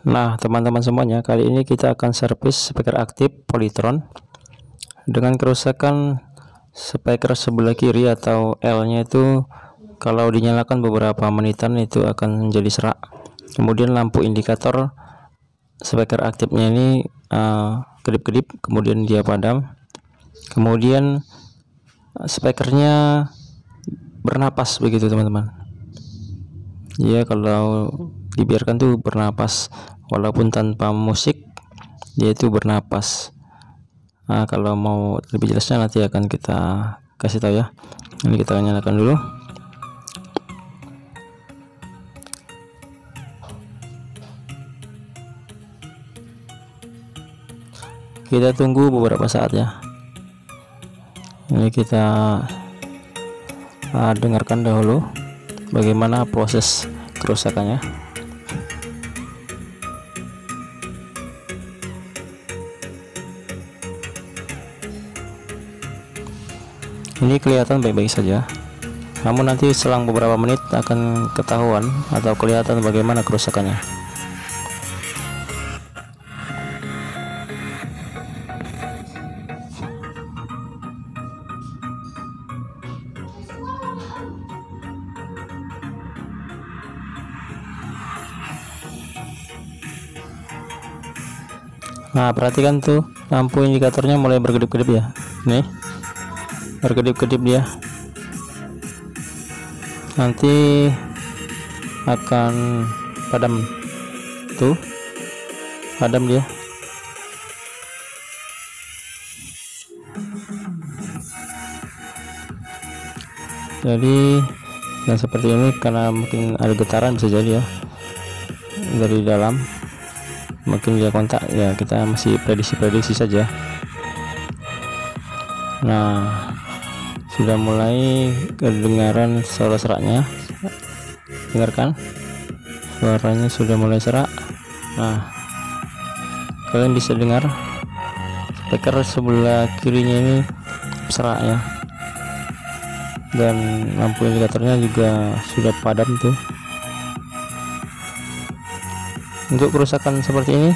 Nah, teman-teman semuanya, kali ini kita akan servis speaker aktif Polytron dengan kerusakan speaker sebelah kiri atau L-nya itu kalau dinyalakan beberapa menitan itu akan menjadi serak. Kemudian lampu indikator speaker aktifnya ini kedip-kedip, kemudian dia padam. Kemudian speakernya bernapas begitu, teman-teman. Ya, kalau dibiarkan tuh bernapas walaupun tanpa musik, dia itu bernapas. Nah, kalau mau lebih jelasnya nanti akan kita kasih tahu ya. Ini kita nyalakan dulu. Kita tunggu beberapa saat ya. Ini kita dengarkan dahulu bagaimana proses kerusakannya. Ini kelihatan baik-baik saja, namun nanti selang beberapa menit akan ketahuan atau kelihatan bagaimana kerusakannya. Nah, perhatikan tuh lampu indikatornya mulai berkedip-kedip ya. Nih, berkedip-kedip dia. Nanti akan padam. Tuh, padam dia. Jadi yang seperti ini karena mungkin ada getaran, bisa jadi ya dari dalam. Mungkin dia kontak ya, kita masih prediksi saja. Nah, sudah mulai kedengaran suara seraknya. Dengarkan, suaranya sudah mulai serak. Nah, kalian bisa dengar speaker sebelah kirinya ini serak ya, dan lampu indikatornya juga sudah padam tuh. Untuk kerusakan seperti ini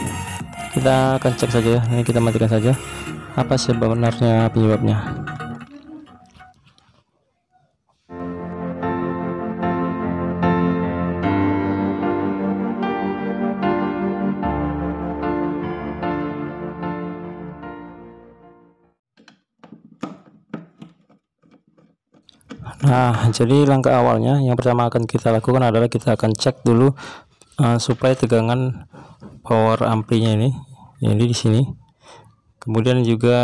kita akan cek saja ya. Ini kita matikan saja apa sebenarnya penyebabnya. Nah, jadi langkah awalnya yang pertama akan kita lakukan adalah kita akan cek dulu supaya tegangan power amplinya ini, jadi di sini. Kemudian juga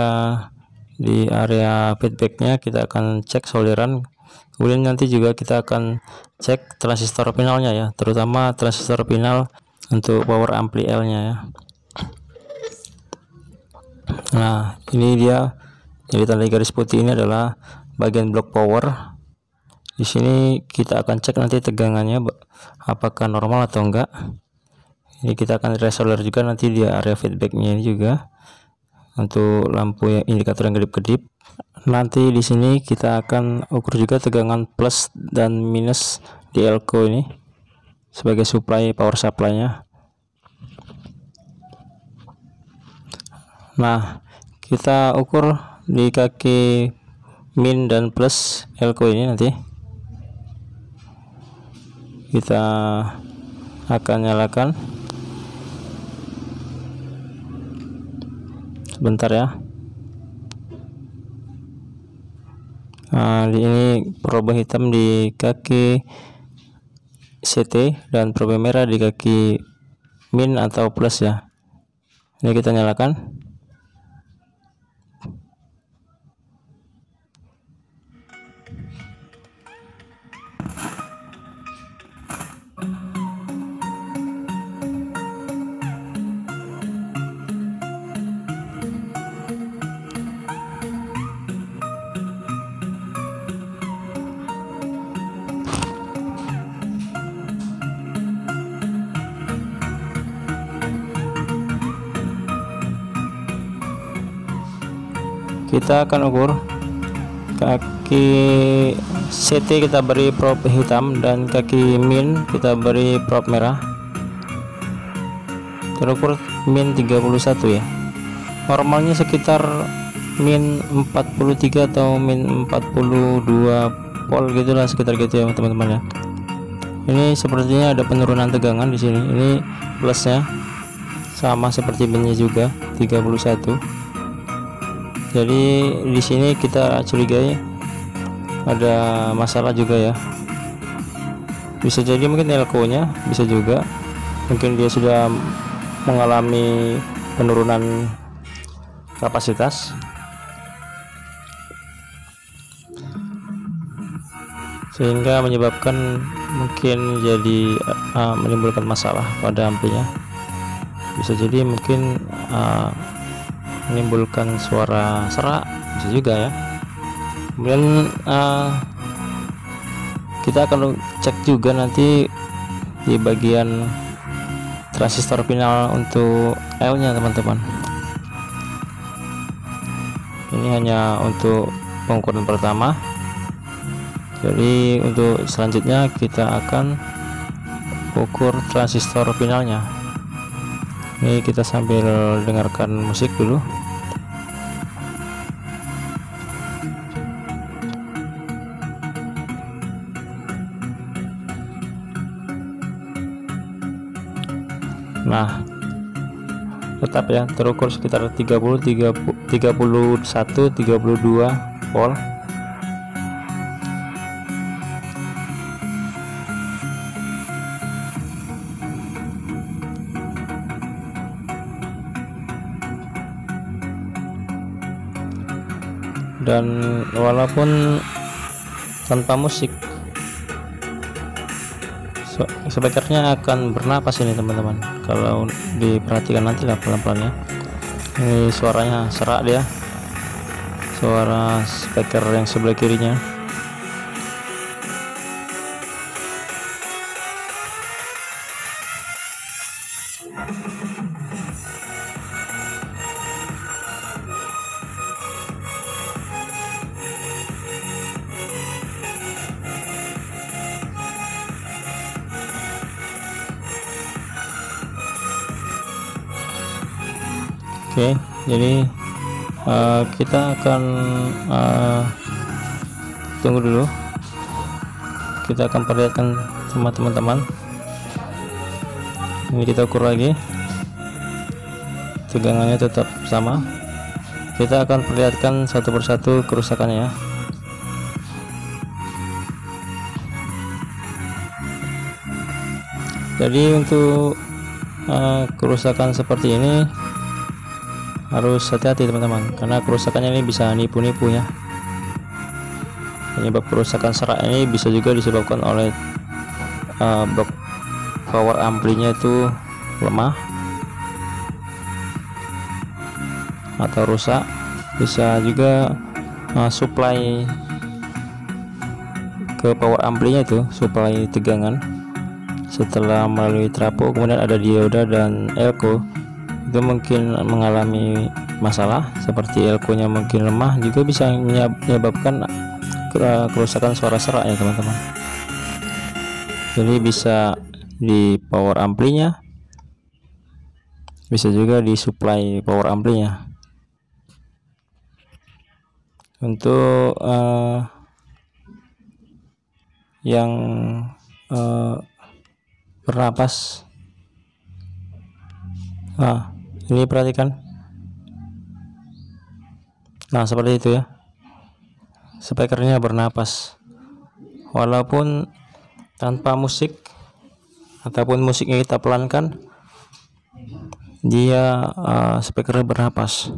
di area feedbacknya kita akan cek solderan. Kemudian nanti juga kita akan cek transistor finalnya ya, terutama transistor final untuk power ampli L nya ya. Nah, ini dia, jadi tanda garis putih ini adalah bagian blok power. Di sini kita akan cek nanti tegangannya apakah normal atau enggak. Ini kita akan resolder juga nanti di area feedbacknya ini juga untuk lampu yang indikator yang kedip-kedip. Nanti di sini kita akan ukur juga tegangan plus dan minus di elko ini sebagai power supply-nya. Nah, kita ukur di kaki min dan plus elko ini. Nanti kita akan nyalakan sebentar ya. Nah, ini probe hitam di kaki CT dan probe merah di kaki min atau plus ya. Ini kita nyalakan. Kita akan ukur kaki CT, kita beri probe hitam, dan kaki min kita beri probe merah. terukur min 31 ya. Normalnya sekitar min 43 atau min 42 volt gitulah, sekitar gitu ya teman-teman ya. Ini sepertinya ada penurunan tegangan di sini. Ini plusnya sama seperti minnya juga 31. Jadi di sini kita curigai ada masalah juga ya. Bisa jadi mungkin elko nya, bisa juga mungkin dia sudah mengalami penurunan kapasitas, sehingga menyebabkan mungkin jadi menimbulkan masalah pada amplinya. Bisa jadi mungkin menimbulkan suara serak, bisa juga ya. Kemudian kita akan cek juga nanti di bagian transistor final untuk L nya teman-teman. Ini hanya untuk pengukuran pertama. Jadi untuk selanjutnya kita akan ukur transistor finalnya. Ini kita sambil dengarkan musik dulu. Nah, tetap ya terukur sekitar 30, 31, 32 volt. Dan walaupun tanpa musik, speakernya akan bernapas ini teman-teman. Kalau diperhatikan nanti lah pelan-pelan ya. Ini suaranya serak dia, suara speaker yang sebelah kirinya. Oke, jadi kita akan tunggu dulu. Kita akan perlihatkan sama teman-teman. Ini kita ukur lagi, tegangannya tetap sama. Kita akan perlihatkan satu persatu kerusakannya ya. Jadi untuk kerusakan seperti ini harus hati-hati teman-teman, karena kerusakannya ini bisa nipu-nipu ya. Penyebab kerusakan serak ini bisa juga disebabkan oleh blok power amplinya itu lemah atau rusak. Bisa juga supply ke power amplinya itu, supply tegangan setelah melalui trafo, kemudian ada dioda dan elko, itu mungkin mengalami masalah. Seperti elko nya mungkin lemah, juga bisa menyebabkan kerusakan suara serak ya teman-teman. Jadi bisa di power amplinya, bisa juga di supply power amplinya. Untuk yang bernapas, ini perhatikan. Nah, seperti itu ya, speakernya bernapas walaupun tanpa musik ataupun musiknya kita pelankan, dia speakernya bernapas.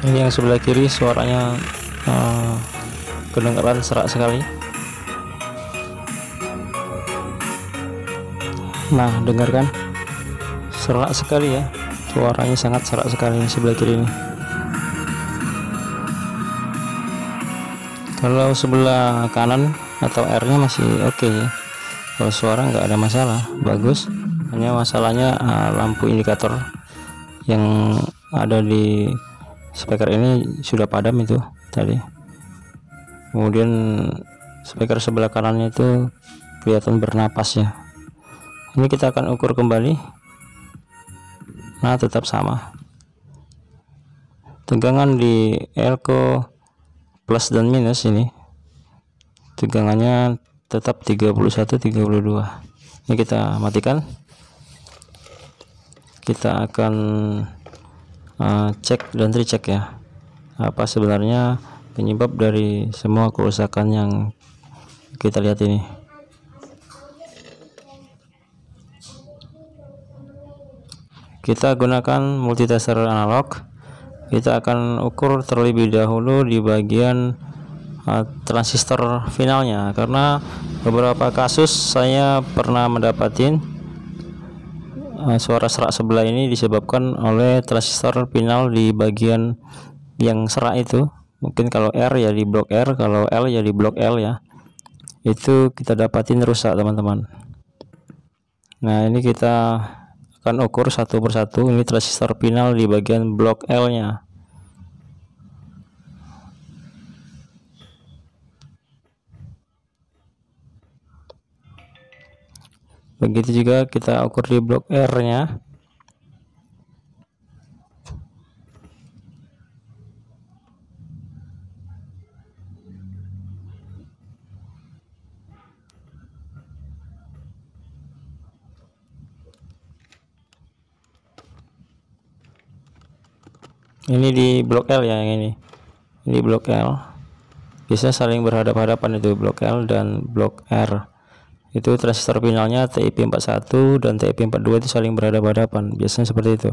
Ini yang sebelah kiri suaranya kedengaran serak sekali. Nah, dengarkan, serak sekali ya, suaranya sangat serak sekali yang sebelah kiri ini. Kalau sebelah kanan atau R-nya masih oke ya, kalau suara nggak ada masalah, bagus. Hanya masalahnya lampu indikator yang ada di speaker ini sudah padam itu tadi. Kemudian speaker sebelah kanannya itu kelihatan bernapas ya. Ini kita akan ukur kembali. Nah, tetap sama, tegangan di elko plus dan minus ini tegangannya tetap 31-32. Ini kita matikan. Kita akan cek dan recheck ya, apa sebenarnya penyebab dari semua kerusakan yang kita lihat ini. Kita gunakan multitester analog. Kita akan ukur terlebih dahulu di bagian transistor finalnya, karena beberapa kasus saya pernah mendapatin suara serak sebelah ini disebabkan oleh transistor final di bagian yang serak itu. Mungkin kalau R ya di blok R, kalau L ya di blok L ya, itu kita dapatin rusak teman-teman. Nah, ini kita akan ukur satu persatu. Ini transistor final di bagian blok L nya. Begitu juga kita ukur di blok R nya. Ini di blok L ya, yang ini blok L. Bisa saling berhadap-hadapan itu blok L dan blok R. Itu transistor finalnya TIP41 dan TIP42 itu saling berhadap-hadapan, biasanya seperti itu.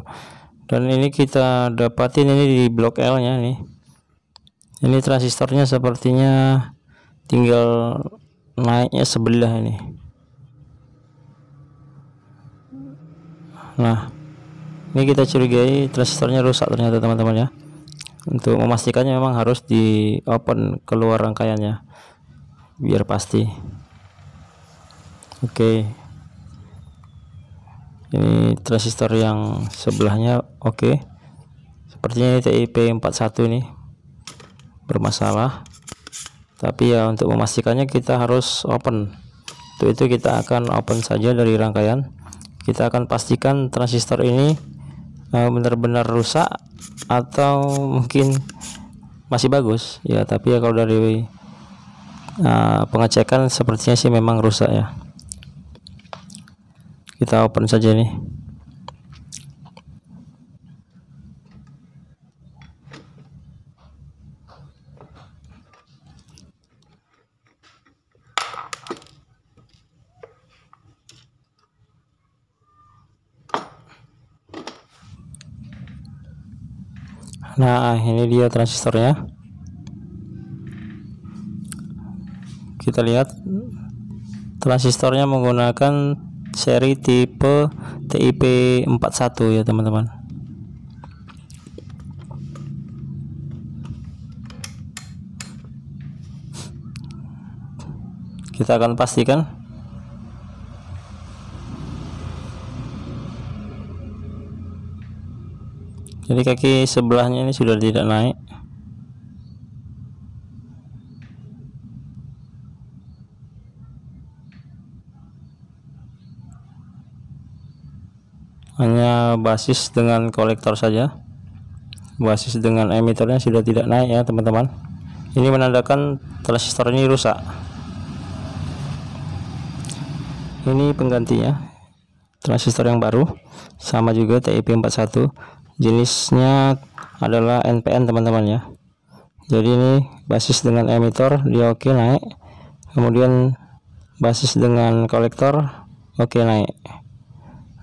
Dan ini kita dapatin ini di blok L nya nih. Ini transistornya sepertinya tinggal naiknya sebelah ini. Nah, ini kita curigai transistornya rusak ternyata teman-teman ya. Untuk memastikannya memang harus di open keluar rangkaiannya biar pasti. Oke, ini transistor yang sebelahnya oke. Sepertinya ini TIP41 ini bermasalah, tapi ya untuk memastikannya kita harus open. Untuk itu kita akan open saja dari rangkaian. Kita akan pastikan transistor ini benar-benar rusak atau mungkin masih bagus ya, tapi ya kalau dari pengecekan sepertinya sih memang rusak ya. Kita open saja nih. Nah, ini dia transistornya. Kita lihat transistornya menggunakan seri tipe TIP41 ya teman-teman. Kita akan pastikan. Jadi kaki sebelahnya ini sudah tidak naik. Hanya basis dengan kolektor saja. Basis dengan emitornya sudah tidak naik ya teman-teman. Ini menandakan transistor ini rusak. Ini penggantinya, transistor yang baru, sama juga TIP41. Jenisnya adalah NPN teman-teman ya. Jadi ini basis dengan emitor dia oke naik, kemudian basis dengan kolektor oke naik.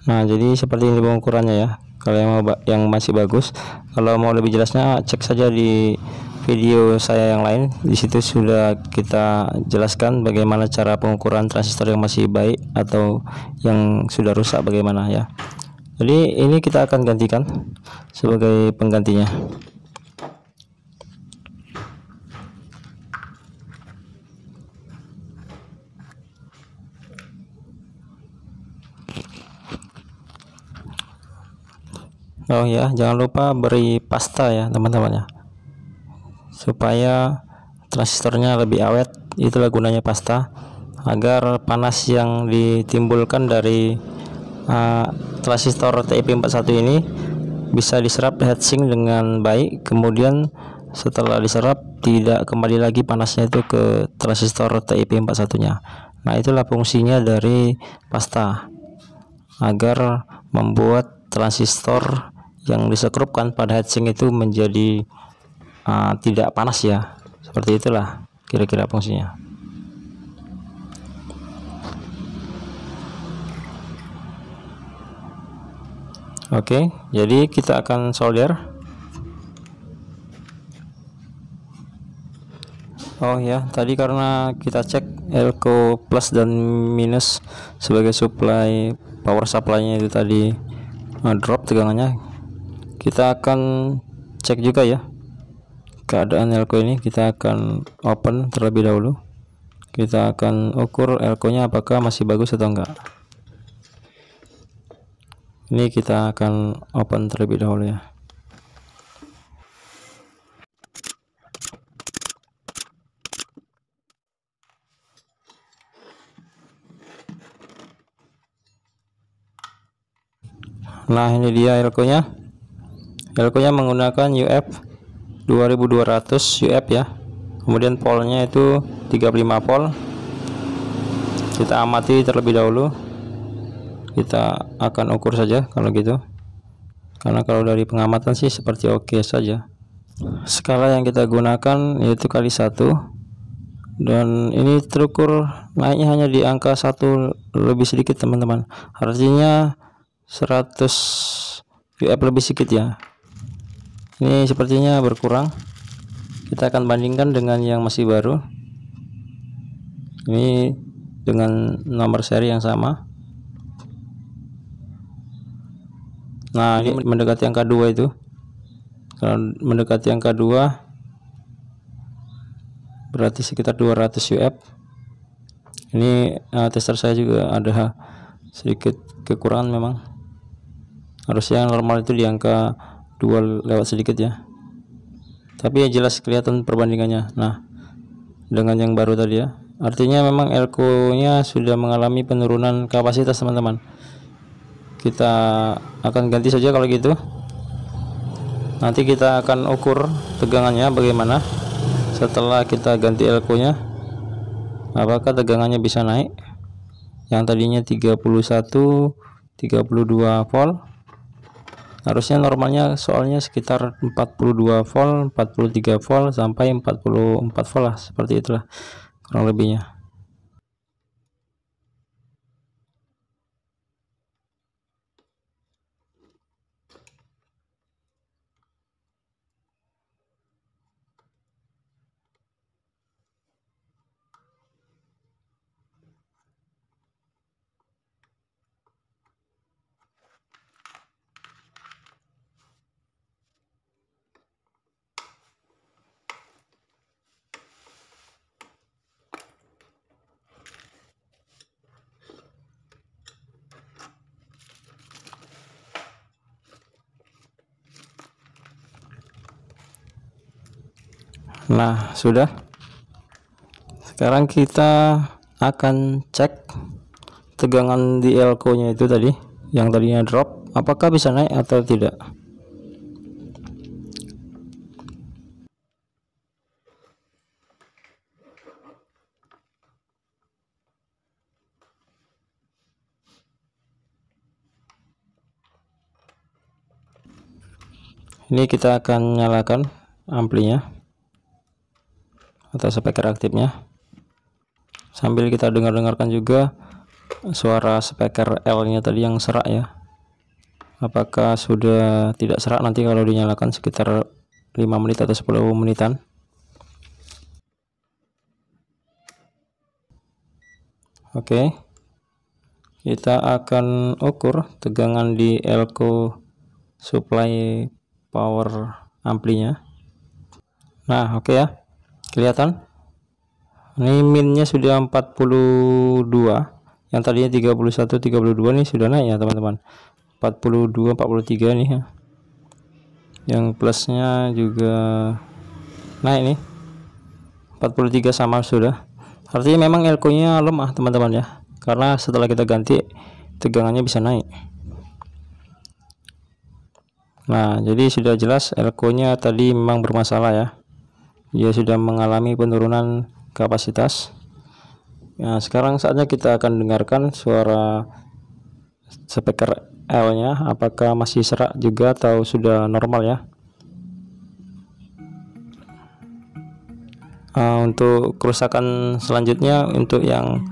Nah, jadi seperti ini pengukurannya ya. kalau yang masih bagus. Kalau mau lebih jelasnya cek saja di video saya yang lain, di situ sudah kita jelaskan bagaimana cara pengukuran transistor yang masih baik atau yang sudah rusak bagaimana ya. Jadi ini kita akan gantikan sebagai penggantinya. Oh ya, jangan lupa beri pasta ya teman-teman ya, supaya transistornya lebih awet. Itulah gunanya pasta, agar panas yang ditimbulkan dari transistor TIP41 ini bisa diserap heatsink dengan baik. Kemudian setelah diserap tidak kembali lagi panasnya itu ke transistor TIP41 nya. Nah, itulah fungsinya dari pasta, agar membuat transistor yang disekrupkan pada heatsink itu menjadi tidak panas ya. Seperti itulah kira-kira fungsinya. Oke, jadi kita akan solder. Oh ya, tadi karena kita cek elko plus dan minus sebagai supply power supply-nya itu tadi drop tegangannya, kita akan cek juga ya keadaan elko ini. Kita akan open terlebih dahulu. Kita akan ukur elko-nya apakah masih bagus atau enggak. Ini kita akan open terlebih dahulu ya. Nah, ini dia elko-nya. Elko-nya menggunakan UF 2200 UF ya. Kemudian voltnya itu 35 volt. Kita amati terlebih dahulu. Kita akan ukur saja kalau gitu, karena kalau dari pengamatan sih seperti oke saja. Skala yang kita gunakan yaitu kali 1, dan ini terukur naiknya hanya di angka 1 lebih sedikit teman-teman, artinya 100 UF lebih sedikit ya. Ini sepertinya berkurang. Kita akan bandingkan dengan yang masih baru. Ini dengan nomor seri yang sama. Nah, ini mendekati angka 2 itu. Kalau mendekati angka 2 berarti sekitar 200 UF. Ini tester saya juga ada sedikit kekurangan memang. Harusnya yang normal itu di angka 2 lewat sedikit ya. Tapi ya jelas kelihatan perbandingannya. Nah, dengan yang baru tadi ya. Artinya memang elko-nya sudah mengalami penurunan kapasitas teman-teman. Kita akan ganti saja kalau gitu. Nanti kita akan ukur tegangannya bagaimana setelah kita ganti elko-nya. Apakah tegangannya bisa naik? Yang tadinya 31, 32 volt. Harusnya normalnya soalnya sekitar 42 volt, 43 volt sampai 44 volt lah, seperti itulah kurang lebihnya. Nah, sudah. Sekarang kita akan cek tegangan di elko-nya itu tadi, yang tadinya drop, apakah bisa naik atau tidak. Ini kita akan nyalakan amplinya atau speaker aktifnya, sambil kita dengarkan juga suara speaker L nya tadi yang serak ya. apakah sudah tidak serak nanti kalau dinyalakan sekitar 5 menit atau 10 menitan. Oke, kita akan ukur tegangan di elko supply power amplinya. Nah, oke ya, kelihatan ini minnya sudah 42, yang tadinya 31 32 nih sudah naik ya teman-teman, 42 43 nih ya. Yang plusnya juga naik nih, 43 sama sudah. Artinya memang elko nya lemah teman-teman ya, karena setelah kita ganti tegangannya bisa naik. Nah, jadi sudah jelas elko nya tadi memang bermasalah ya, dia sudah mengalami penurunan kapasitas. Nah, sekarang saatnya kita akan dengarkan suara speaker L nya apakah masih serak juga atau sudah normal ya. Untuk kerusakan selanjutnya, untuk yang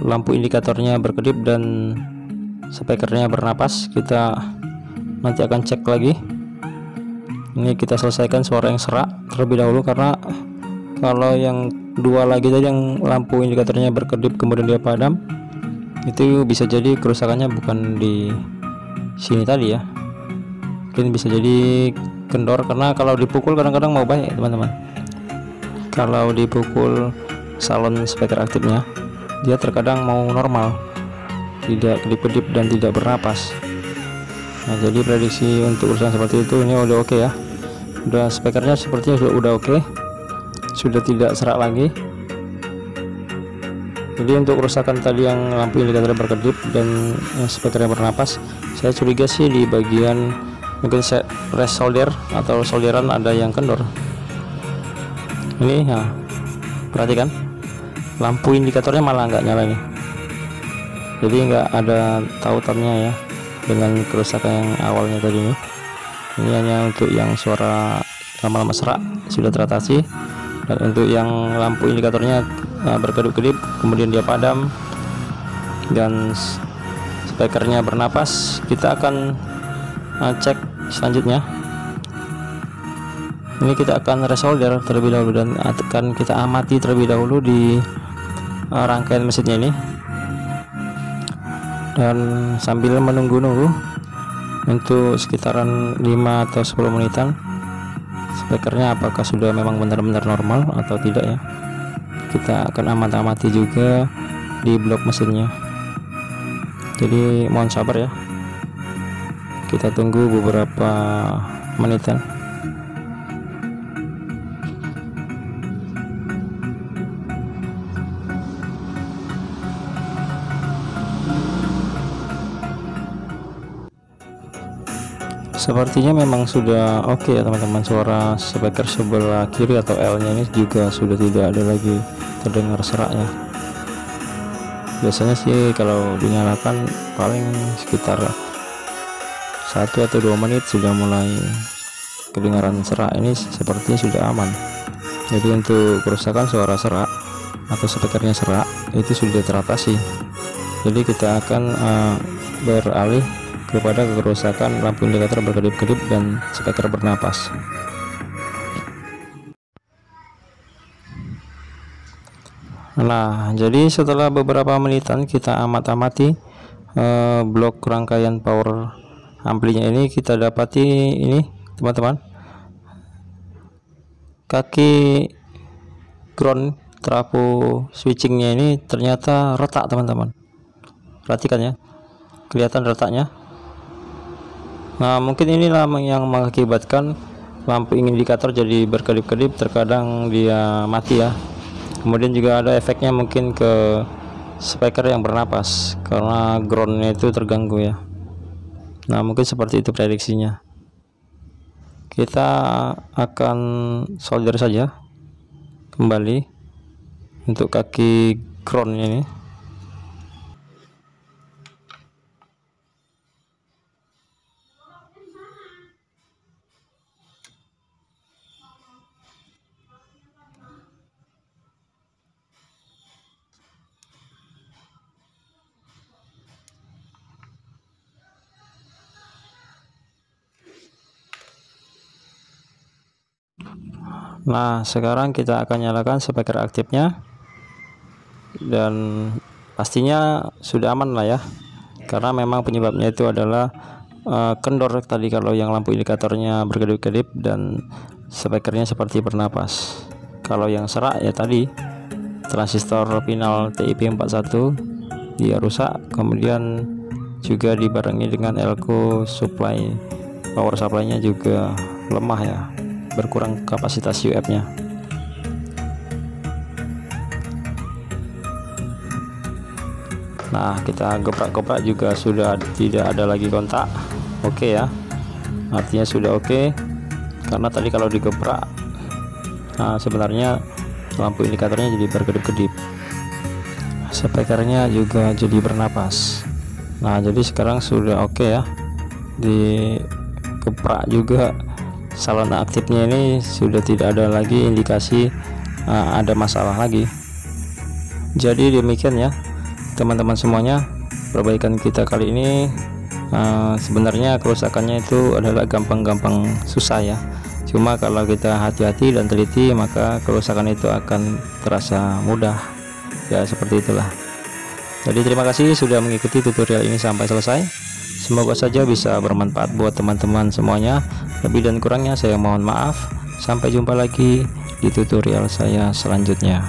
lampu indikatornya berkedip dan speakernya bernapas, kita nanti akan cek lagi. Ini kita selesaikan suara yang serak terlebih dahulu, karena kalau yang dua lagi tadi yang lampu indikatornya berkedip kemudian dia padam, itu bisa jadi kerusakannya bukan di sini tadi ya, mungkin bisa jadi kendor, karena kalau dipukul kadang-kadang mau baik teman-teman. Kalau dipukul salon speaker aktifnya, dia terkadang mau normal, tidak kedip-kedip dan tidak bernapas. Nah, jadi prediksi untuk urusan seperti itu ini udah oke ya, udah speakernya sepertinya udah oke, sudah tidak serak lagi. Jadi untuk kerusakan tadi yang lampu indikator berkedip dan yang speakernya bernapas, saya curiga sih di bagian mungkin solder atau solderan ada yang kendor. Ini ya, perhatikan lampu indikatornya malah nggak nyala nih, jadi nggak ada tautannya ya dengan kerusakan yang awalnya tadi ini. Ini hanya untuk yang suara lama-lama serak sudah teratasi, dan untuk yang lampu indikatornya berkedip-kedip kemudian dia padam dan speakernya bernapas, kita akan cek selanjutnya. Ini kita akan resolder terlebih dahulu dan akan kita amati terlebih dahulu di rangkaian mesinnya ini, dan sambil menunggu-nunggu untuk sekitaran 5 atau 10 menitan speakernya apakah sudah memang benar-benar normal atau tidak ya, kita akan amati juga di blok mesinnya. Jadi mohon sabar ya, kita tunggu beberapa menitan. Sepertinya memang sudah oke ya teman-teman, suara speaker sebelah kiri atau L nya ini juga sudah tidak ada lagi terdengar serak ya. Biasanya sih kalau dinyalakan paling sekitar 1 atau 2 menit sudah mulai kedengaran serak, ini sepertinya sudah aman. Jadi untuk kerusakan suara serak atau speakernya serak itu sudah teratasi. Jadi kita akan beralih kepada kerusakan lampu indikator berkedip-kedip dan speaker bernapas. Nah, jadi setelah beberapa menitan kita amati blok rangkaian power amplinya ini, kita dapati ini teman-teman, kaki ground trafo switchingnya ini ternyata retak teman-teman. Perhatikan ya, kelihatan retaknya. Nah, mungkin inilah yang mengakibatkan lampu indikator jadi berkedip-kedip, terkadang dia mati ya. Kemudian juga ada efeknya mungkin ke speaker yang bernapas karena groundnya itu terganggu ya. Nah, mungkin seperti itu prediksinya. Kita akan solder saja kembali untuk kaki groundnya ini. Nah, sekarang kita akan nyalakan speaker aktifnya, dan pastinya sudah aman lah ya, karena memang penyebabnya itu adalah kendor tadi kalau yang lampu indikatornya berkedip-kedip dan speakernya seperti bernapas. Kalau yang serak ya tadi transistor pinal TIP41 dia rusak, kemudian juga dibarengi dengan elko supply, power supply-nya juga lemah ya, berkurang kapasitas UF-nya. Nah, kita goprak-goprak juga sudah tidak ada lagi kontak. Oke ya, artinya sudah oke, karena tadi kalau digoprak sebenarnya lampu indikatornya jadi berkedip-kedip, speakernya juga jadi bernapas. Nah, jadi sekarang sudah oke ya, digoprak juga salon aktifnya ini sudah tidak ada lagi indikasi ada masalah lagi. Jadi demikian ya teman-teman semuanya, perbaikan kita kali ini. Sebenarnya kerusakannya itu adalah gampang-gampang susah ya, cuma kalau kita hati-hati dan teliti maka kerusakan itu akan terasa mudah ya, seperti itulah. Jadi terima kasih sudah mengikuti tutorial ini sampai selesai, semoga saja bisa bermanfaat buat teman-teman semuanya. Lebih dan kurangnya saya mohon maaf. Sampai jumpa lagi di tutorial saya selanjutnya.